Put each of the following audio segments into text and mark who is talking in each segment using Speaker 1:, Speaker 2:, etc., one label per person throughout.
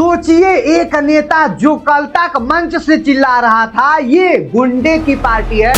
Speaker 1: सोचिए, एक नेता जो कल तक मंच से चिल्ला रहा था ये गुंडे की पार्टी है,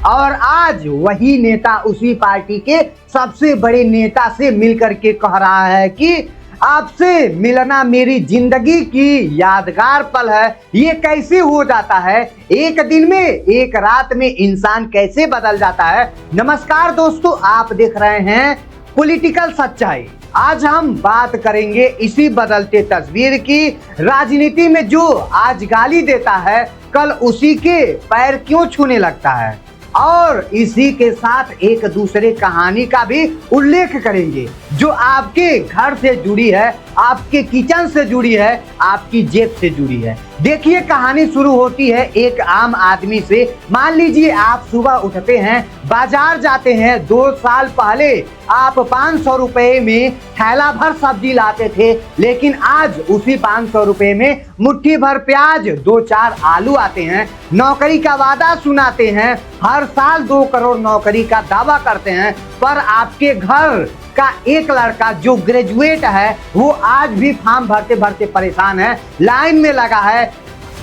Speaker 1: और आज वही नेता उसी पार्टी के सबसे बड़े नेता से मिलकर के कह रहा है कि आपसे मिलना मेरी जिंदगी की यादगार पल है। ये कैसे हो जाता है? एक दिन में, एक रात में इंसान कैसे बदल जाता है। नमस्कार दोस्तों, आप देख रहे हैं पॉलिटिकल सच्चाई। आज हम बात करेंगे इसी बदलते तस्वीर की। राजनीति में जो आज गाली देता है, कल उसी के पैर क्यों छूने लगता है, और इसी के साथ एक दूसरे कहानी का भी उल्लेख करेंगे जो आपके घर से जुड़ी है, आपके किचन से जुड़ी है, आपकी जेब से जुड़ी है। देखिए, कहानी शुरू होती है एक आम आदमी से। मान लीजिए आप सुबह उठते हैं, बाजार जाते हैं। 2 साल पहले आप 500 रुपए में थैला भर सब्जी लाते थे, लेकिन आज उसी 500 रुपए में मुट्ठी भर प्याज, 2-4 आलू आते हैं। नौकरी का वादा सुनाते हैं, हर साल 2 करोड़ नौकरी का दावा करते हैं, पर आपके घर का एक लड़का जो ग्रेजुएट है वो आज भी फॉर्म भरते भरते परेशान है, लाइन में लगा है।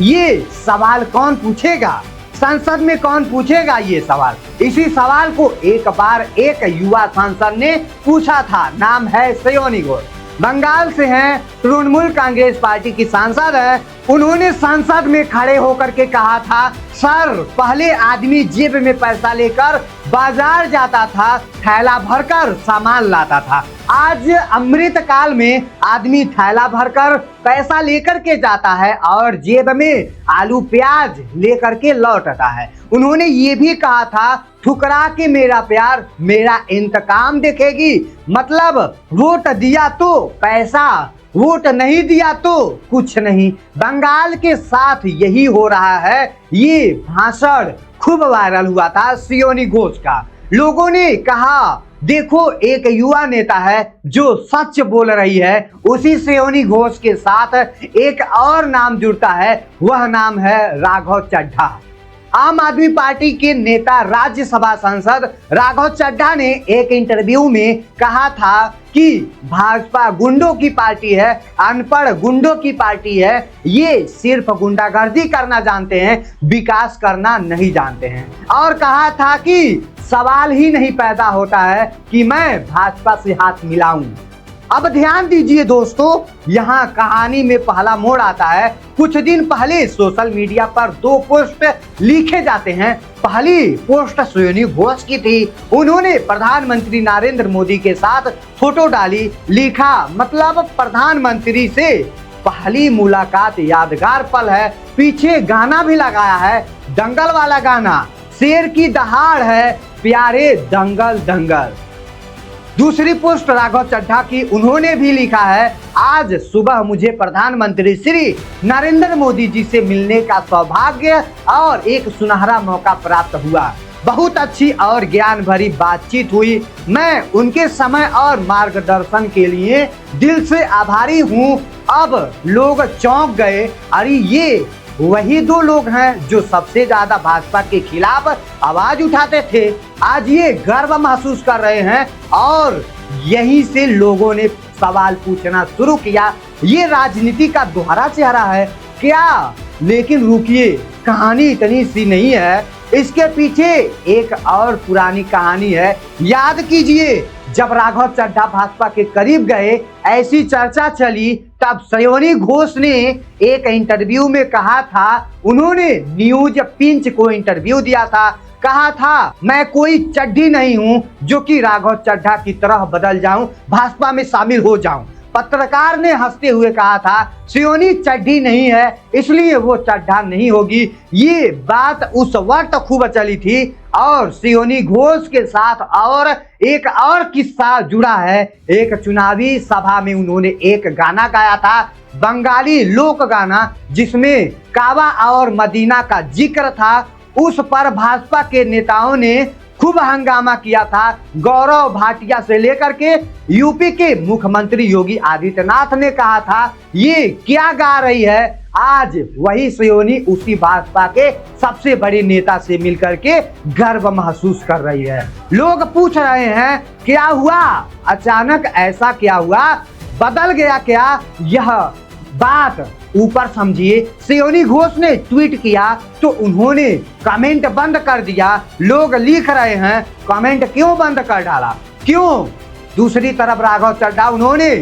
Speaker 1: ये सवाल कौन पूछेगा? संसद में कौन पूछेगा ये सवाल? इसी सवाल को एक बार एक युवा सांसद ने पूछा था। नाम है सयोनी घोष, बंगाल से हैं, तृणमूल कांग्रेस पार्टी की सांसद है। उन्होंने संसद में खड़े होकर के कहा था, सर, पहले आदमी जेब में पैसा लेकर बाजार जाता था, थैला भरकर सामान लाता था। आज अमृत काल में आदमी थैला भरकर पैसा लेकर के जाता है और जेब में आलू प्याज लेकर के लौटता है। उन्होंने ये भी कहा था, ठुकरा के मेरा प्यार मेरा इंतकाम देखेगी। मतलब वोट दिया तो पैसा, वोट नहीं दिया तो कुछ नहीं। बंगाल के साथ यही हो रहा है। ये भाषण खूब वायरल हुआ था सयोनी घोष का। लोगों ने कहा, देखो, एक युवा नेता है जो सच बोल रही है। उसी सयोनी घोष के साथ एक और नाम जुड़ता है, वह नाम है राघव चड्ढा। आम आदमी पार्टी के नेता, राज्यसभा सांसद राघव चड्ढा ने एक इंटरव्यू में कहा था कि भाजपा गुंडों की पार्टी है, अनपढ़ गुंडों की पार्टी है। ये सिर्फ गुंडागर्दी करना जानते हैं, विकास करना नहीं जानते हैं। और कहा था कि सवाल ही नहीं पैदा होता है कि मैं भाजपा से हाथ मिलाऊं। अब ध्यान दीजिए दोस्तों, यहाँ कहानी में पहला मोड़ आता है। कुछ दिन पहले सोशल मीडिया पर 2 पोस्ट लिखे जाते हैं। पहली पोस्ट सयोनी घोष की थी। उन्होंने प्रधानमंत्री नरेंद्र मोदी के साथ फोटो डाली, लिखा, मतलब प्रधानमंत्री से पहली मुलाकात यादगार पल है। पीछे गाना भी लगाया है, दंगल वाला गाना, शेर की दहाड़ है, प्यारे दंगल दंगल। दूसरी पोस्ट राघव चड्ढा की, उन्होंने भी लिखा है, आज सुबह मुझे प्रधानमंत्री श्री नरेंद्र मोदी जी से मिलने का सौभाग्य और एक सुनहरा मौका प्राप्त हुआ। बहुत अच्छी और ज्ञान भरी बातचीत हुई। मैं उनके समय और मार्गदर्शन के लिए दिल से आभारी हूँ। अब लोग चौंक गए, अरे ये वही 2 लोग हैं जो सबसे ज्यादा भाजपा के खिलाफ आवाज उठाते थे। आज ये गर्व महसूस कर रहे हैं और यहीं से लोगों ने सवाल पूछना शुरू किया, ये राजनीति का दोहरा चेहरा है क्या? लेकिन रुकिए, कहानी इतनी सी नहीं है, इसके पीछे एक और पुरानी कहानी है। याद कीजिए, जब राघव चड्ढा भाजपा के करीब गए, ऐसी चर्चा चली, तब सयोनी घोष ने एक इंटरव्यू में कहा था, उन्होंने न्यूज पिंच को इंटरव्यू दिया था, कहा था, मैं कोई चड्ढी नहीं हूं जो कि राघव चड्ढा की तरह बदल जाऊं, भाजपा में शामिल हो जाऊं। पत्रकार ने हंसते हुए कहा था, सयोनी चड्ढी नहीं है इसलिए वो चड्ढा नहीं होगी। ये बात उस वक्त खूब चली थी। और सयोनी घोष के साथ और एक और किस्सा जुड़ा है। एक चुनावी सभा में उन्होंने एक गाना गाया था, बंगाली लोक गाना, जिसमें काबा और मदीना का जिक्र था। उस पर भाजपा के नेताओं ने खूब हंगामा किया था। गौरव भाटिया से लेकर के यूपी के मुख्यमंत्री योगी आदित्यनाथ ने कहा था, ये क्या गा रही है, आज वही सियोनी उसी भाजपा के सबसे बड़े नेता से मिलकर के गर्व महसूस कर रही है। लोग पूछ रहे हैं क्या हुआ, अचानक ऐसा क्या हुआ, बदल गया क्या? यह बात ऊपर समझिए। सियोनी घोष ने ट्वीट किया तो उन्होंने कमेंट बंद कर दिया। लोग लिख रहे हैं कमेंट क्यों बंद कर डाला, क्यों? दूसरी तरफ राघव चड्ढा उन्होंने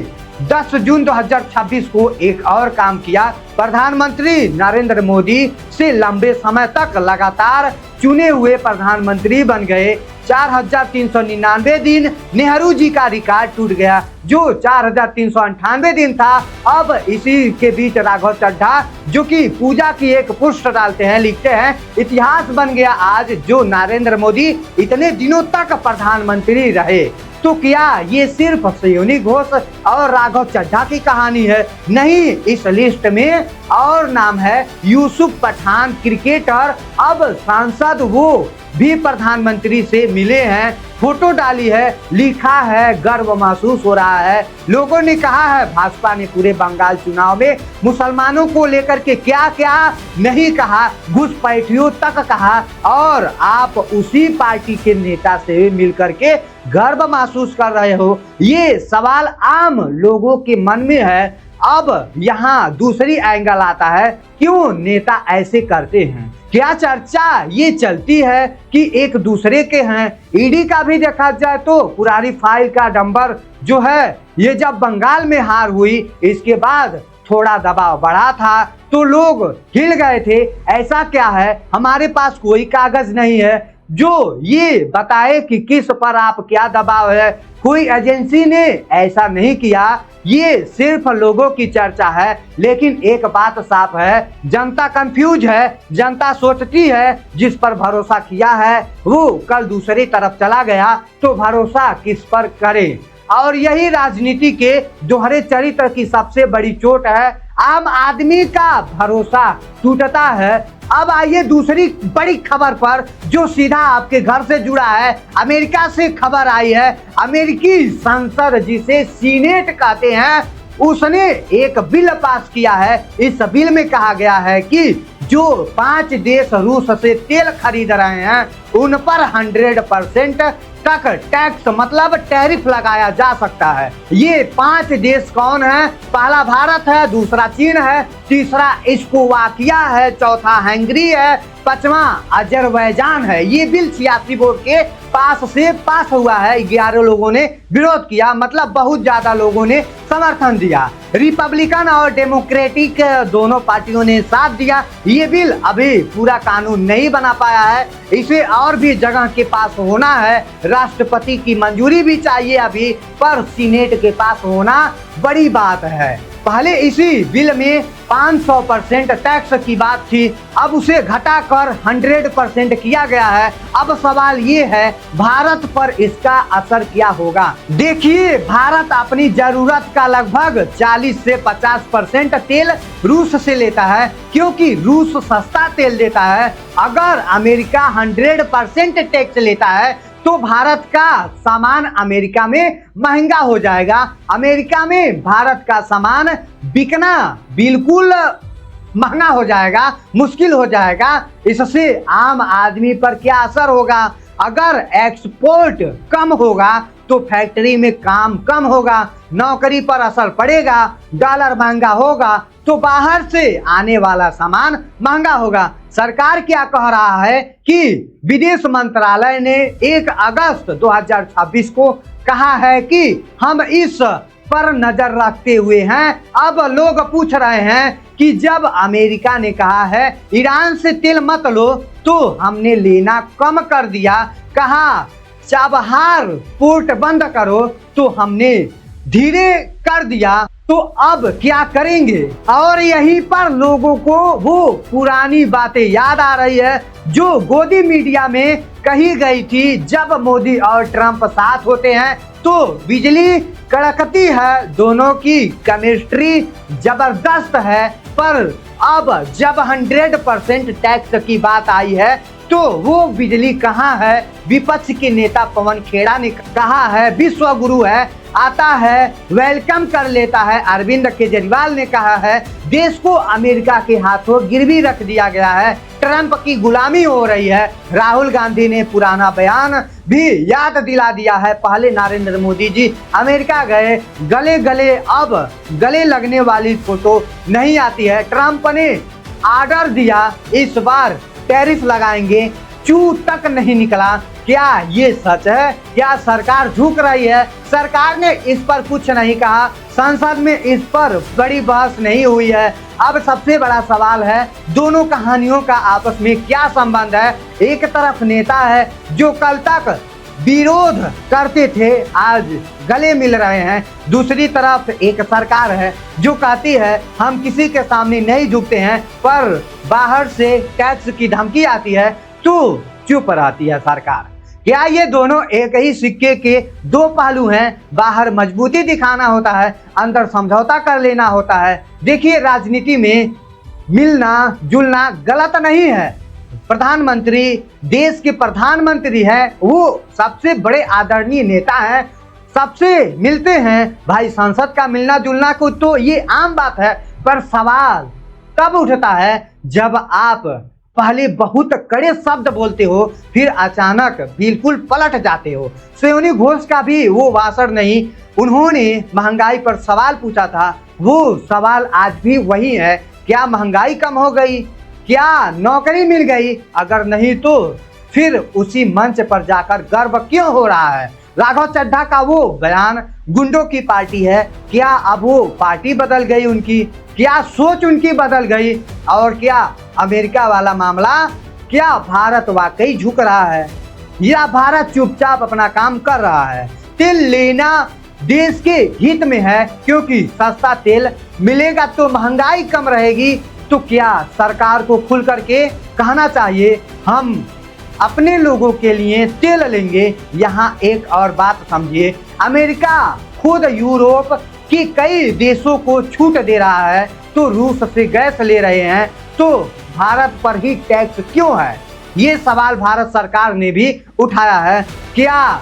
Speaker 1: 10 जून 2026 को एक और काम किया। प्रधानमंत्री नरेंद्र मोदी से लंबे समय तक लगातार चुने हुए प्रधानमंत्री बन गए। 4399 दिन नेहरू जी का रिकॉर्ड टूट गया जो 4398 दिन था। अब इसी के बीच राघव चड्ढा जो कि पूजा की एक पोस्ट डालते हैं, लिखते हैं इतिहास बन गया आज जो नरेंद्र मोदी इतने दिनों तक प्रधानमंत्री रहे। तो क्या ये सिर्फ सियोनी घोष और राघव चड्ढा की कहानी है? नहीं, इस लिस्ट में और नाम है यूसुफ पठान, क्रिकेटर, अब सांसद, वो भी प्रधानमंत्री से मिले हैं, फोटो डाली है, लिखा है, गर्व महसूस हो रहा है। लोगों ने कहा है भाजपा ने पूरे बंगाल चुनाव में मुसलमानों को लेकर के क्या क्या नहीं कहा, घुसपैठियों तक कहा, और आप उसी पार्टी के नेता से मिलकर के गर्व महसूस कर रहे हो। ये सवाल आम लोगों के मन में है। अब यहाँ दूसरी एंगल आता है, क्यों नेता ऐसे करते हैं? क्या चर्चा ये चलती है कि एक दूसरे के हैं? ईडी का भी देखा जाए तो पुरानी फाइल का नंबर जो है, ये जब बंगाल में हार हुई इसके बाद थोड़ा दबाव बढ़ा था तो लोग हिल गए थे। ऐसा क्या है, हमारे पास कोई कागज नहीं है जो ये बताए कि किस पर आप क्या दबाव है। कोई एजेंसी ने ऐसा नहीं किया, ये सिर्फ लोगों की चर्चा है। लेकिन एक बात साफ है, जनता कंफ्यूज है, जनता सोचती है जिस पर भरोसा किया है वो कल दूसरी तरफ चला गया तो भरोसा किस पर करें? और यही राजनीति के दोहरे चरित्र की सबसे बड़ी चोट है। आम आदमी का भरोसा टूटता है। अब आइए दूसरी बड़ी खबर पर जो सीधा आपके घर से जुड़ा है। अमेरिका से खबर आई है, अमेरिकी संसद जिसे सीनेट कहते हैं उसने एक बिल पास किया है। इस बिल में कहा गया है कि जो 5 देश रूस से तेल खरीद रहे हैं उन पर 100% तक टैक्स मतलब टैरिफ लगाया जा सकता है। ये 5 देश कौन है? पहला भारत है, दूसरा चीन है, तीसरा स्लोवाकिया है, चौथा हंगरी है, पांचवा अजरबैजान है। ये बिल 86 वोट के पास हुआ है। 11 लोगों ने विरोध किया, मतलब बहुत ज्यादा लोगों ने समर्थन दिया। रिपब्लिकन और डेमोक्रेटिक दोनों पार्टियों ने साथ दिया। ये बिल अभी पूरा कानून नहीं बना पाया है, इसे और भी जगह के पास होना है। राष्ट्रपति की मंजूरी भी चाहिए अभी, पर सीनेट के पास होना बड़ी बात है। पहले इसी बिल में 500% टैक्स की बात थी, अब उसे घटाकर 100% किया गया है। अब सवाल ये है भारत पर इसका असर क्या होगा? देखिए, भारत अपनी जरूरत का लगभग 40 से 50% तेल रूस से लेता है क्योंकि रूस सस्ता तेल देता है। अगर अमेरिका 100% टैक्स लेता है तो भारत का सामान अमेरिका में महंगा हो जाएगा। अमेरिका में भारत का सामान बिकना बिल्कुल महंगा हो जाएगा, मुश्किल हो जाएगा। इससे आम आदमी पर क्या असर होगा? अगर एक्सपोर्ट कम होगा तो फैक्ट्री में काम कम होगा, नौकरी पर असर पड़ेगा, डॉलर महंगा होगा तो बाहर से आने वाला सामान महंगा होगा। सरकार क्या कह रहा है कि विदेश मंत्रालय ने 1 अगस्त 2026 को कहा है कि हम इस पर नजर रखते हुए हैं। अब लोग पूछ रहे हैं कि जब अमेरिका ने कहा है ईरान से तेल मत लो तो हमने लेना कम कर दिया, कहा चाबहार पोर्ट बंद करो तो हमने धीरे कर दिया, तो अब क्या करेंगे? और यहीं पर लोगों को वो पुरानी बातें याद आ रही है जो गोदी मीडिया में कही गई थी। जब मोदी और ट्रंप साथ होते हैं तो बिजली कड़कती है, दोनों की केमिस्ट्री जबरदस्त है। पर अब जब 100% टैक्स की बात आई है तो वो बिजली कहाँ है? विपक्ष के नेता पवन खेड़ा ने कहा है, विश्व गुरु है, आता है, वेलकम कर लेता है। अरविंद केजरीवाल ने कहा है देश को अमेरिका के हाथों गिरवी रख दिया गया है, ट्रंप की गुलामी हो रही है। राहुल गांधी ने पुराना बयान भी याद दिला दिया है। पहले नरेंद्र मोदी जी अमेरिका गए, गले गले, अब गले लगने वाली फोटो नहीं आती है। ट्रंप ने ऑर्डर दिया इस बार टैरिफ लगाएंगे, चू तक नहीं निकला। क्या ये सच है? क्या सरकार झुक रही है? सरकार ने इस पर कुछ नहीं कहा, संसद में इस पर बड़ी बहस नहीं हुई है। अब सबसे बड़ा सवाल है दोनों कहानियों का आपस में क्या संबंध है। एक तरफ नेता है जो कल तक विरोध करते थे, आज गले मिल रहे हैं। दूसरी तरफ एक सरकार है जो कहती है हम किसी के सामने नहीं झुकते हैं, पर बाहर से टैक्स की धमकी आती है तो चुप रहती है सरकार। क्या ये दोनों एक ही सिक्के के दो पहलू हैं? बाहर मजबूती दिखाना होता है, अंदर समझौता कर लेना होता है। देखिए, राजनीति में मिलना जुलना गलत नहीं है। प्रधानमंत्री देश के प्रधानमंत्री है, वो सबसे बड़े आदरणीय नेता हैं, सबसे मिलते हैं। भाई संसद का मिलना जुलना को तो ये आम बात है, पर सवाल तब उठता है जब आप पहले बहुत कड़े शब्द बोलते हो, फिर अचानक बिल्कुल पलट जाते हो। सोनी घोष का भी वो भाषण नहीं, उन्होंने महंगाई पर सवाल पूछा था, वो सवाल आज भी वही है। क्या महंगाई कम हो गई? क्या नौकरी मिल गई? अगर नहीं तो फिर उसी मंच पर जाकर गर्व क्यों हो रहा है? राघव चड्ढा का वो बयान गुंडों की पार्टी है, क्या अब वो पार्टी बदल गई उनकी? क्या सोच उनकी बदल गई? और क्या अमेरिका वाला मामला, क्या भारत वाकई झुक रहा है या भारत चुपचाप अपना काम कर रहा है? तेल लेना देश के हित में है, क्योंकि सस्ता तेल मिलेगा तो महंगाई कम रहेगी। तो क्या सरकार को खुल करके कहना चाहिए हम अपने लोगों के लिए तेल लेंगे? यहाँ एक और बात समझिए, अमेरिका खुद यूरोप कि कई देशों को छूट दे रहा है, तो रूस से गैस ले रहे हैं, तो भारत पर ही टैक्स क्यों है? ये सवाल भारत सरकार ने भी उठाया है। क्या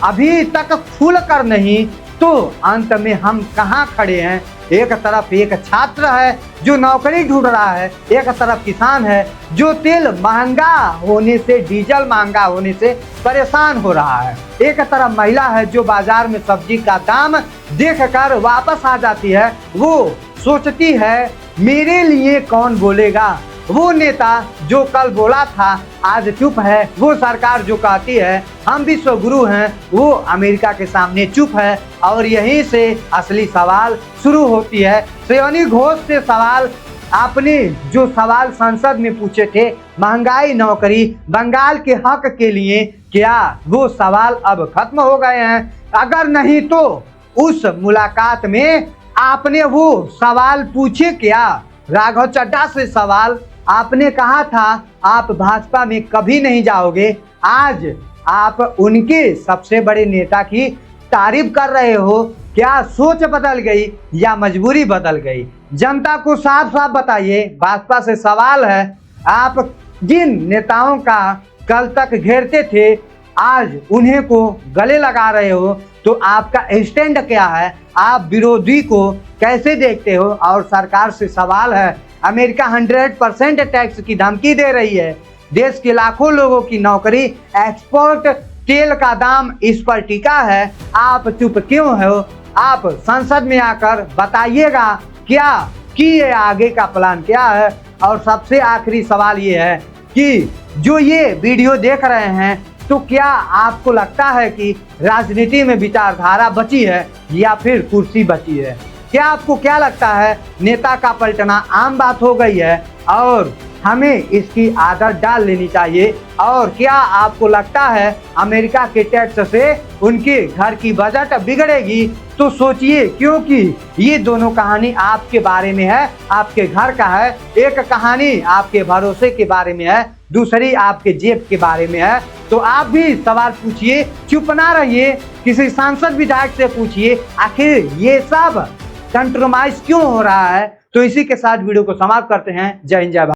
Speaker 1: अभी तक खुल कर नहीं तो अंत में हम कहाँ खड़े हैं? एक तरफ एक छात्र है जो नौकरी ढूंढ रहा है, एक तरफ किसान है जो तेल महंगा होने से, डीजल महंगा होने से परेशान हो रहा है, एक तरफ महिला है जो बाजार में सब्जी का दाम देखकर वापस आ जाती है। वो सोचती है मेरे लिए कौन बोलेगा? वो नेता जो कल बोला था आज चुप है, वो सरकार जो कहती है हम विश्व गुरु हैं, वो अमेरिका के सामने चुप है। और यहीं से असली सवाल शुरू होती है। सोनी घोष से सवाल, आपने जो सवाल संसद में पूछे थे महंगाई, नौकरी, बंगाल के हक के लिए, क्या वो सवाल अब खत्म हो गए हैं? अगर नहीं तो उस मुलाकात में आपने वो सवाल पूछे क्या? राघव चड्ढा से सवाल, आपने कहा था आप भाजपा में कभी नहीं जाओगे, आज आप उनके सबसे बड़े नेता की तारीफ कर रहे हो। क्या सोच बदल गई या मजबूरी बदल गई? जनता को साफ साफ बताइए। भाजपा से सवाल है, आप जिन नेताओं का कल तक घेरते थे, आज उन्हें को गले लगा रहे हो, तो आपका स्टैंड क्या है? आप विरोधी को कैसे देखते हो? और सरकार से सवाल है, अमेरिका 100% टैक्स की धमकी दे रही है, देश के लाखों लोगों की नौकरी, एक्सपोर्ट, तेल का दाम इस पर टिका है, आप चुप क्यों हो? आप संसद में आकर बताइएगा क्या कि ये आगे का प्लान क्या है। और सबसे आखिरी सवाल ये है कि जो ये वीडियो देख रहे हैं, तो क्या आपको लगता है कि राजनीति में विचारधारा बची है या फिर कुर्सी बची है? क्या आपको क्या लगता है, नेता का पलटना आम बात हो गई है और हमें इसकी आदत डाल लेनी चाहिए? और क्या आपको लगता है अमेरिका के टैक्स से उनके घर की बजट बिगड़ेगी? तो सोचिए, क्योंकि ये दोनों कहानी आपके बारे में है, आपके घर का है। एक कहानी आपके भरोसे के बारे में है, दूसरी आपके जेब के बारे में है। तो आप भी सवाल पूछिए, चुप ना रहिए, किसी सांसद विधायक से पूछिए आखिर ये सब कंप्रोमाइज क्यों हो रहा है। तो इसी के साथ वीडियो को समाप्त करते हैं। जय हिंद, जय भारत।